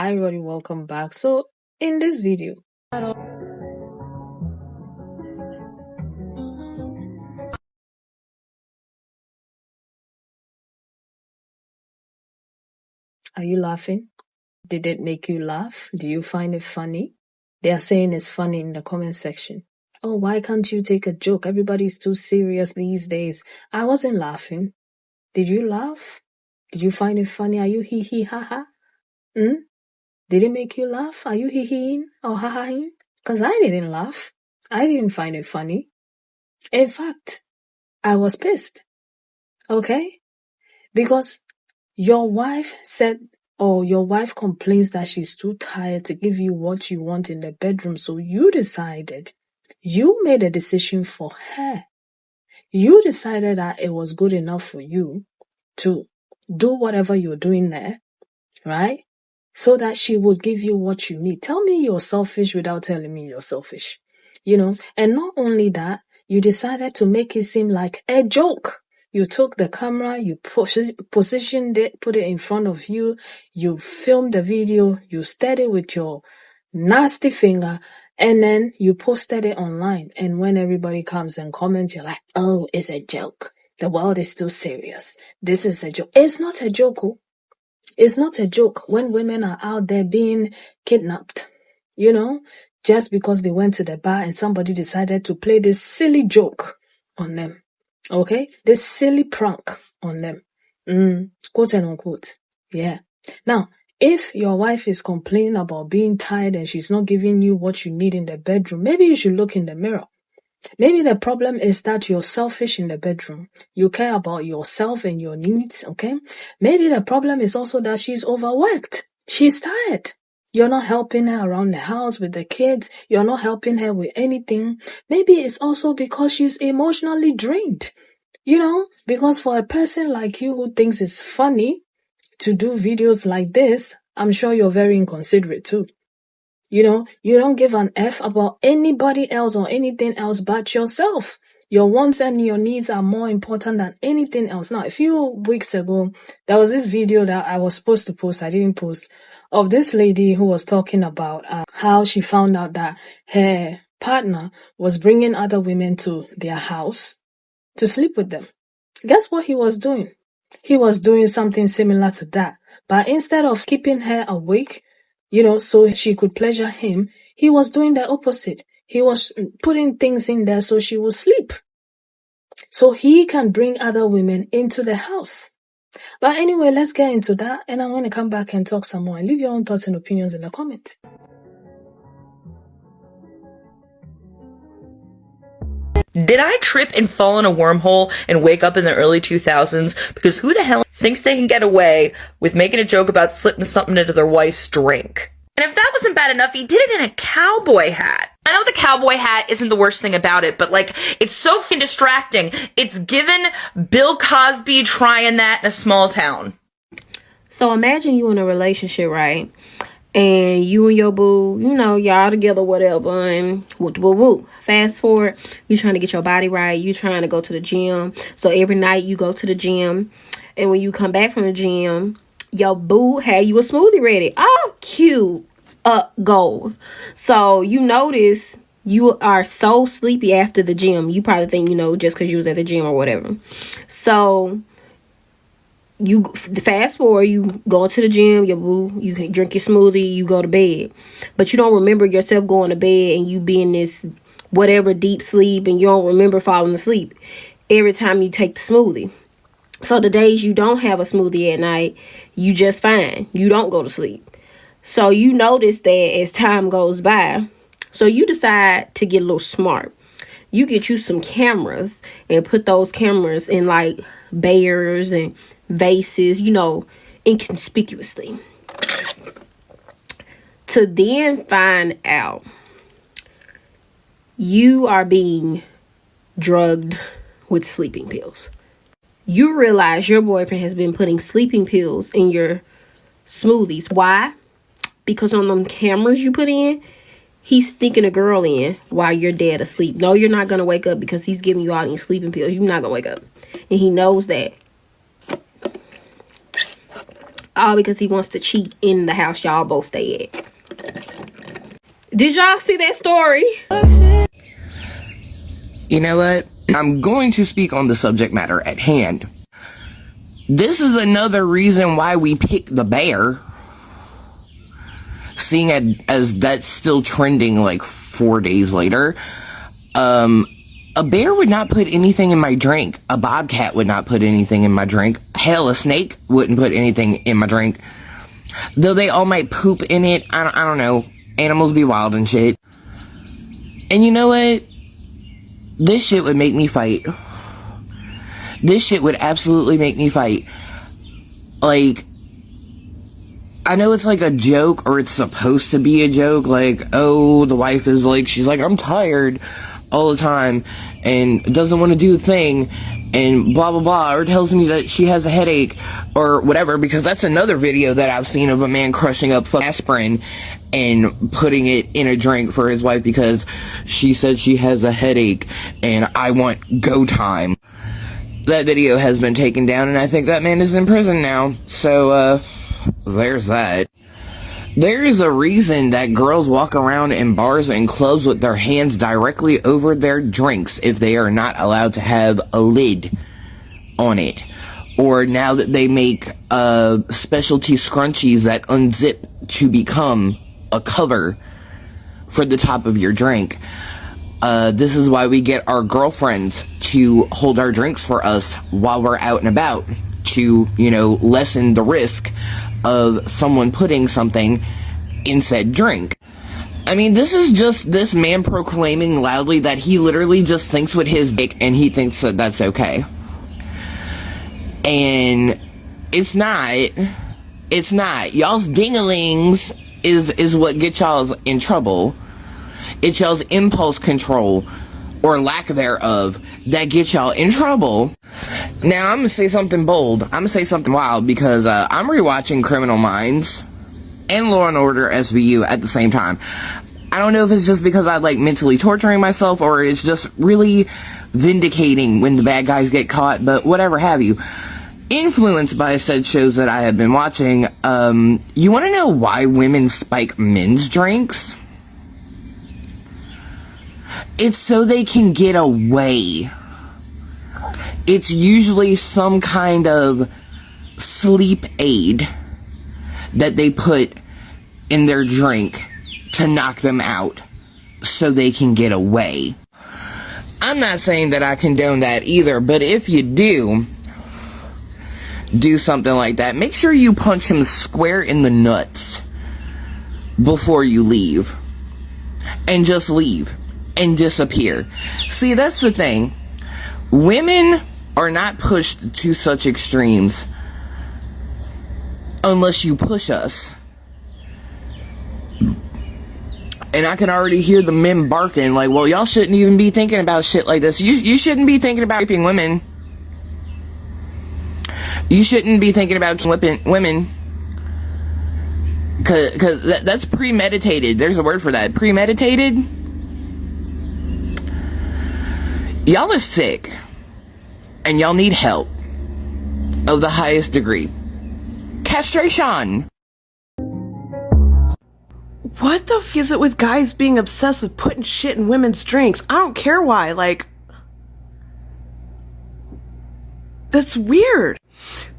Hi everybody, welcome back. So in this video, are you laughing? Did it make you laugh? Do you find it funny? They are saying it's funny in the comment section. Oh, why can't you take a joke? Everybody's too serious these days. I wasn't laughing. Did you laugh? Did you find it funny? Are you hee hee ha ha? Did it make you laugh? Are you hee heeing or ha haing? Because I didn't laugh. I didn't find it funny. In fact, I was pissed. Okay? Because your wife said, or your wife complains that she's too tired to give you what you want in the bedroom. So you made a decision for her. You decided that it was good enough for you to do whatever you're doing there, right? So that she would give you what you need. Tell me you're selfish without telling me you're selfish. And not only that, you decided to make it seem like a joke. You took the camera, you positioned it, put it in front of you, you filmed the video, you stared it with your nasty finger, and then you posted it online. And when everybody comes and comments, you're like, oh, it's a joke. The world is too serious. This is a joke. It's not a joke. It's not a joke when women are out there being kidnapped, just because they went to the bar and somebody decided to play this silly joke on them. Okay? This silly prank on them. Quote and unquote. Yeah. Now, if your wife is complaining about being tired and she's not giving you what you need in the bedroom, maybe you should look in the mirror. Maybe the problem is that you're selfish in the bedroom. You care about yourself and your needs, okay? Maybe the problem is also that she's overworked. She's tired. You're not helping her around the house with the kids. You're not helping her with anything. Maybe it's also because she's emotionally drained. Because for a person like you who thinks it's funny to do videos like this, I'm sure you're very inconsiderate too. You don't give an F about anybody else or anything else but yourself. Your wants and your needs are more important than anything else. Now, a few weeks ago, there was this video that I was supposed to post, I didn't post, of this lady who was talking about how she found out that her partner was bringing other women to their house to sleep with them. Guess what he was doing? He was doing something similar to that. But instead of keeping her awake, so she could pleasure him, he was doing the opposite. He was putting things in there so she would sleep. So he can bring other women into the house. But anyway, let's get into that. And I'm going to come back and talk some more. And leave your own thoughts and opinions in the comments. Did I trip and fall in a wormhole and wake up in the early 2000s? Because who the hell thinks they can get away with making a joke about slipping something into their wife's drink? And if that wasn't bad enough, he did it in a cowboy hat. I know the cowboy hat isn't the worst thing about it, but it's so fucking distracting. It's given Bill Cosby trying that in a small town. So imagine you in a relationship, right? And you and your boo, y'all together, whatever, and woo. Fast forward, you trying to get your body right. You trying to go to the gym. So every night you go to the gym. And when you come back from the gym, your boo had you a smoothie ready. Oh, cute. Goals. So you notice you are so sleepy after the gym. You probably think, just because you was at the gym or whatever. So you fast forward, you go into the gym, your boo, you can drink your smoothie, you go to bed. But you don't remember yourself going to bed and you be in this whatever deep sleep and you don't remember falling asleep every time you take the smoothie. So the days you don't have a smoothie at night, you just fine. You don't go to sleep. So you notice that as time goes by, so you decide to get a little smart. You get you some cameras and put those cameras in bears and vases, inconspicuously. To then find out you are being drugged with sleeping pills. You realize your boyfriend has been putting sleeping pills in your smoothies. Why? Because on them cameras you put in, he's sneaking a girl in while you're dead asleep. No, you're not going to wake up because he's giving you all these sleeping pills. You're not going to wake up. And he knows that. All because he wants to cheat in the house y'all both stay at. Did y'all see that story? You know what? I'm going to speak on the subject matter at hand. This is another reason why we picked the bear. Seeing as that's still trending like 4 days later. A bear would not put anything in my drink. A bobcat would not put anything in my drink. Hell, a snake wouldn't put anything in my drink. Though they all might poop in it. I don't know. Animals be wild and shit. And you know what? This shit would make me fight. This shit would absolutely make me fight. Like, I know it's like a joke, or it's supposed to be a joke. Like, oh, the wife is like, she's like, I'm tired all the time and doesn't want to do a thing and blah blah blah, or tells me that she has a headache or whatever, because that's another video that I've seen of a man crushing up aspirin and putting it in a drink for his wife because she said she has a headache and I want go time. That video has been taken down and I think that man is in prison now, so there's that. There is a reason that girls walk around in bars and clubs with their hands directly over their drinks if they are not allowed to have a lid on it. Or now that they make specialty scrunchies that unzip to become a cover for the top of your drink. This is why we get our girlfriends to hold our drinks for us while we're out and about, to, you know, lessen the risk of someone putting something in said drink. I mean, this is just this man proclaiming loudly that he literally just thinks with his dick and he thinks that that's okay. And it's not. It's not. Y'all's dingalings is what gets y'all in trouble. It's y'all's impulse control, or lack thereof, that gets y'all in trouble. Now, I'm gonna say something bold. I'm gonna say something wild, because I'm rewatching Criminal Minds and Law and Order SVU at the same time. I don't know if it's just because I like mentally torturing myself, or it's just really vindicating when the bad guys get caught, but whatever have you. Influenced by said shows that I have been watching, you want to know why women spike men's drinks? It's so they can get away. It's usually some kind of sleep aid that they put in their drink to knock them out so they can get away. I'm not saying that I condone that either, but if you do something like that, make sure you punch him square in the nuts before you leave. And just leave. And disappear. See, that's the thing. Women are not pushed to such extremes unless you push us. And I can already hear the men barking like, well, y'all shouldn't even be thinking about shit like this. You shouldn't be thinking about raping women. You shouldn't be thinking about women. Because that's premeditated. There's a word for that. Premeditated. Y'all are sick, and y'all need help of the highest degree. Castration! What the f is it with guys being obsessed with putting shit in women's drinks? I don't care why, like, that's weird.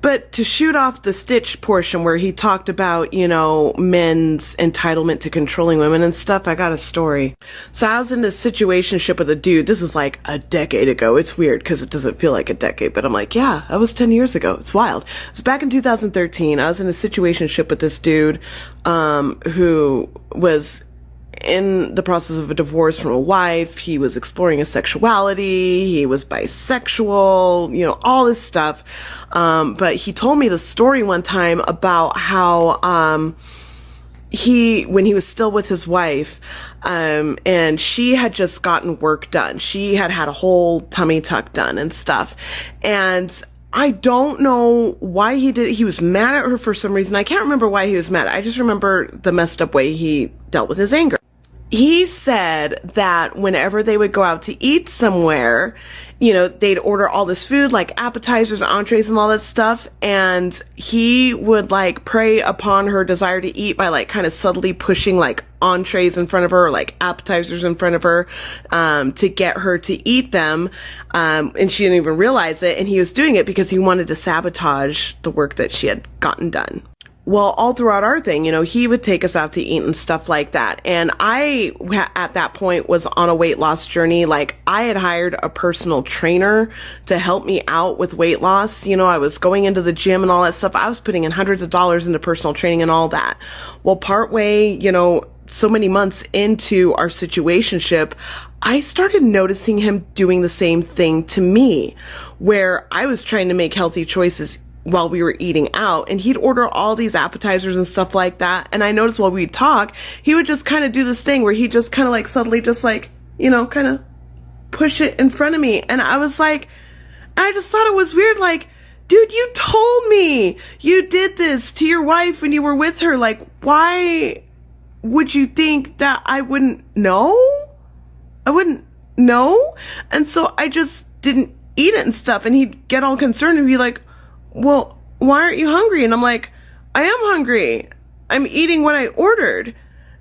But to shoot off the Stitch portion where he talked about, you know, men's entitlement to controlling women and stuff, I got a story. So I was in this situationship with a dude. This was like a decade ago. It's weird because it doesn't feel like a decade, but I'm like, yeah, that was 10 years ago. It's wild. It was back in 2013. I was in a situationship with this dude, who was in the process of a divorce from a wife. He was exploring his sexuality. He was bisexual, you know, all this stuff. But he told me the story one time about how, when he was still with his wife, and she had just gotten work done. She had had a whole tummy tuck done and stuff. And I don't know why he did it. He was mad at her for some reason. I can't remember why he was mad. I just remember the messed up way he dealt with his anger. He said that whenever they would go out to eat somewhere they'd order all this food, like appetizers, entrees, and all that stuff. And he would like prey upon her desire to eat by like kind of subtly pushing like entrees in front of her, or like appetizers in front of her, to get her to eat them. And she didn't even realize it. And he was doing it because he wanted to sabotage the work that she had gotten done. Well, all throughout our thing, he would take us out to eat and stuff like that. And I, at that point, was on a weight loss journey. Like, I had hired a personal trainer to help me out with weight loss. I was going into the gym and all that stuff. I was putting in hundreds of dollars into personal training and all that. Well, partway, so many months into our situationship, I started noticing him doing the same thing to me, where I was trying to make healthy choices while we were eating out, and he'd order all these appetizers and stuff like that. And I noticed while we'd talk, he would just kind of do this thing where he just kind of like subtly just like, kind of push it in front of me. And I was like, I just thought it was weird. Like, dude, you told me you did this to your wife when you were with her. Like, why would you think that I wouldn't know? I wouldn't know. And so I just didn't eat it and stuff. And he'd get all concerned and be like, well, why aren't you hungry? And I'm like, I am hungry. I'm eating what I ordered.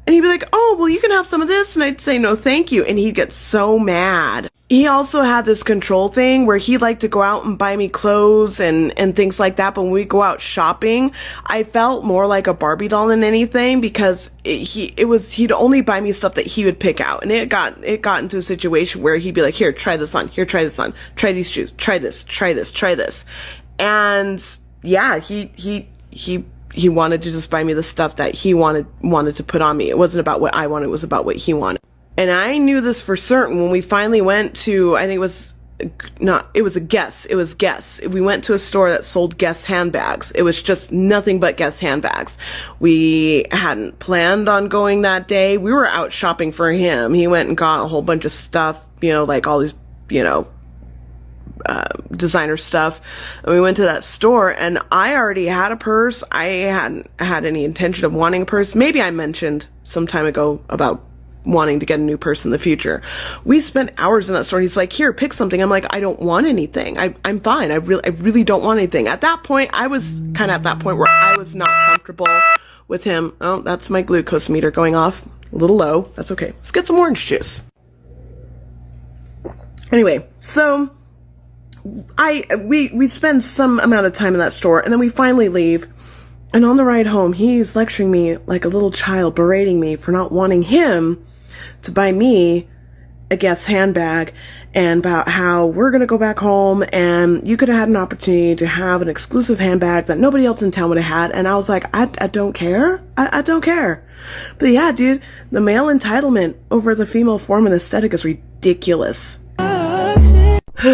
And he'd be like, oh, well, you can have some of this. And I'd say, no, thank you. And he'd get so mad. He also had this control thing where he'd like to go out and buy me clothes and things like that. But when we go out shopping, I felt more like a Barbie doll than anything, because he'd only buy me stuff that he would pick out. And it got into a situation where he'd be like, here, try this on. Here, try this on. Try these shoes. Try this. Try this. Try this. And yeah, he wanted to just buy me the stuff that he wanted to put on me. It wasn't about what I wanted, it was about what he wanted. And I knew this for certain when we finally went to, I think it was Guess. We went to a store that sold Guess handbags. It was just nothing but Guess handbags. We hadn't planned on going that day. We were out shopping for him. He went and got a whole bunch of stuff, like all these, designer stuff. And we went to that store, and I already had a purse. I hadn't had any intention of wanting a purse. Maybe I mentioned some time ago about wanting to get a new purse in the future. We spent hours in that store, and he's like, here, pick something. I'm like, I don't want anything. I'm fine. I really don't want anything. At that point, I was kind of at that point where I was not comfortable with him. Oh, that's my glucose meter going off. A little low. That's okay. Let's get some orange juice. Anyway, so we spend some amount of time in that store, and then we finally leave. And on the ride home, he's lecturing me like a little child, berating me for not wanting him to buy me a Guess handbag, and about how we're going to go back home and you could have had an opportunity to have an exclusive handbag that nobody else in town would have had. And I was like, I don't care. I don't care. But yeah, dude, the male entitlement over the female form and aesthetic is ridiculous. I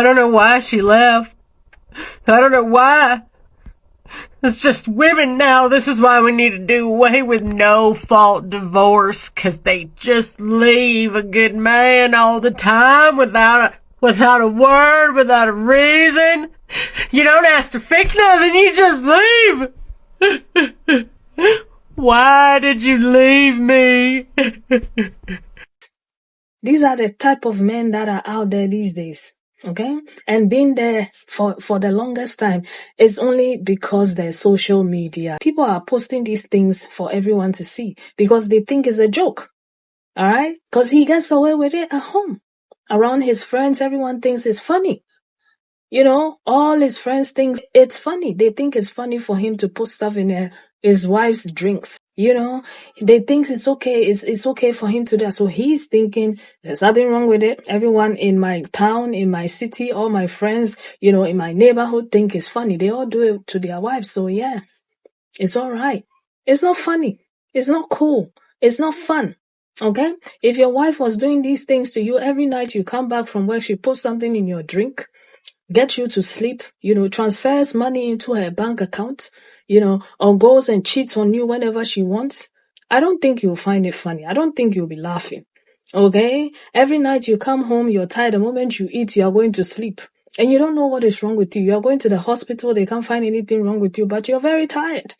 don't know why she left. I don't know why. It's just women now. This is why we need to do away with no-fault divorce, 'cause they just leave a good man all the time without a word, without a reason. You don't ask to fix nothing, you just leave. Why did you leave me? These are the type of men that are out there these days. Okay? And being there for the longest time is only because there's social media. People are posting these things for everyone to see because they think it's a joke. Alright? Because he gets away with it at home. Around his friends, everyone thinks it's funny. All his friends think it's funny. They think it's funny for him to put stuff in his wife's drinks. They think it's okay. It's okay for him to do that. So he's thinking there's nothing wrong with it. Everyone in my town, in my city, all my friends, in my neighborhood think it's funny. They all do it to their wives. So yeah, it's all right. It's not funny. It's not cool. It's not fun. Okay? If your wife was doing these things to you every night, you come back from work, she puts something in your drink, get you to sleep, transfers money into her bank account, or goes and cheats on you whenever she wants, I don't think you'll find it funny. I don't think you'll be laughing. Okay? Every night you come home, you're tired. The moment you eat, you are going to sleep. And you don't know what is wrong with you. You are going to the hospital, they can't find anything wrong with you, but you're very tired.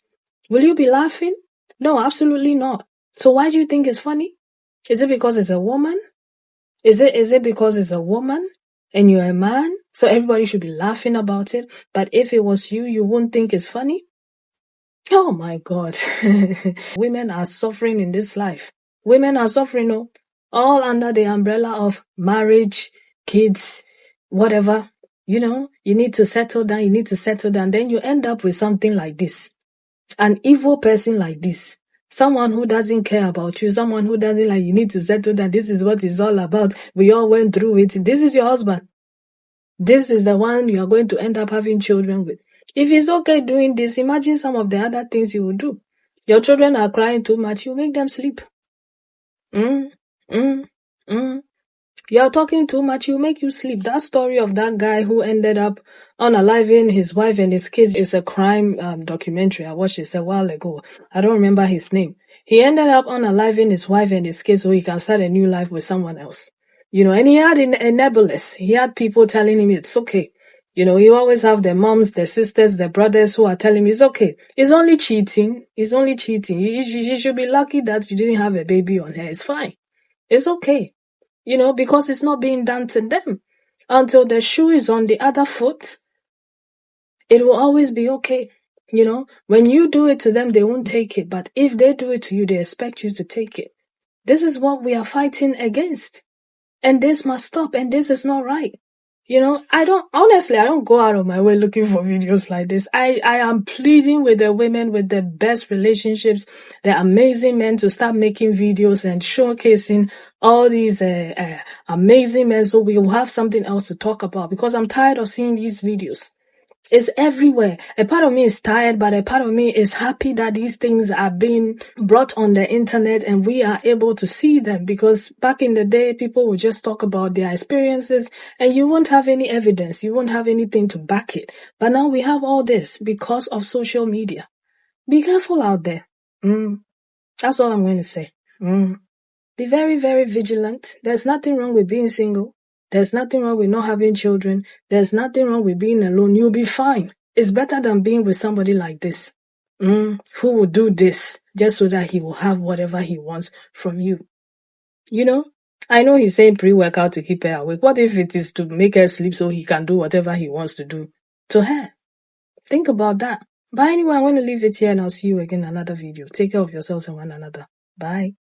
Will you be laughing? No, absolutely not. So why do you think it's funny? Is it because it's a woman? Is it because it's a woman? and you're a man, so everybody should be laughing about it. But if it was you, you wouldn't think it's funny? Oh my God. Women are suffering in this life. Women are suffering, all under the umbrella of marriage, kids, whatever. You need to settle down. Then you end up with something like this. An evil person like this. Someone who doesn't care about you. Someone who doesn't you need to settle down. This is what it's all about. We all went through it. This is your husband. This is the one you are going to end up having children with. If he's okay doing this, imagine some of the other things he will do. Your children are crying too much. You make them sleep. You're talking too much, you make you sleep. That story of that guy who ended up unaliving his wife and his kids is a crime documentary. I watched it a while ago. I don't remember his name. He ended up unaliving his wife and his kids so he can start a new life with someone else. And he had enablers. He had people telling him it's okay. You always have the moms, the sisters, the brothers who are telling him it's okay. It's only cheating. You should be lucky that you didn't have a baby on her. It's fine. It's okay. Because it's not being done to them. Until the shoe is on the other foot, it will always be okay. When you do it to them, they won't take it. But if they do it to you, they expect you to take it. This is what we are fighting against. And this must stop. And this is not right. I don't go out of my way looking for videos like this. I am pleading with the women with the best relationships, the amazing men to start making videos and showcasing all these amazing men so we will have something else to talk about, because I'm tired of seeing these videos. It's everywhere. A part of me is tired, but a part of me is happy that these things are being brought on the internet and we are able to see them, because back in the day, people would just talk about their experiences and you won't have any evidence. You won't have anything to back it. But now we have all this because of social media. Be careful out there. That's all I'm going to say. Be very, very vigilant. There's nothing wrong with being single. There's nothing wrong with not having children. There's nothing wrong with being alone. You'll be fine. It's better than being with somebody like this, who will do this just so that he will have whatever he wants from you. I know he's saying pre-workout to keep her awake. What if it is to make her sleep so he can do whatever he wants to do to her? Think about that. But anyway, I want to leave it here and I'll see you again in another video. Take care of yourselves and one another. Bye.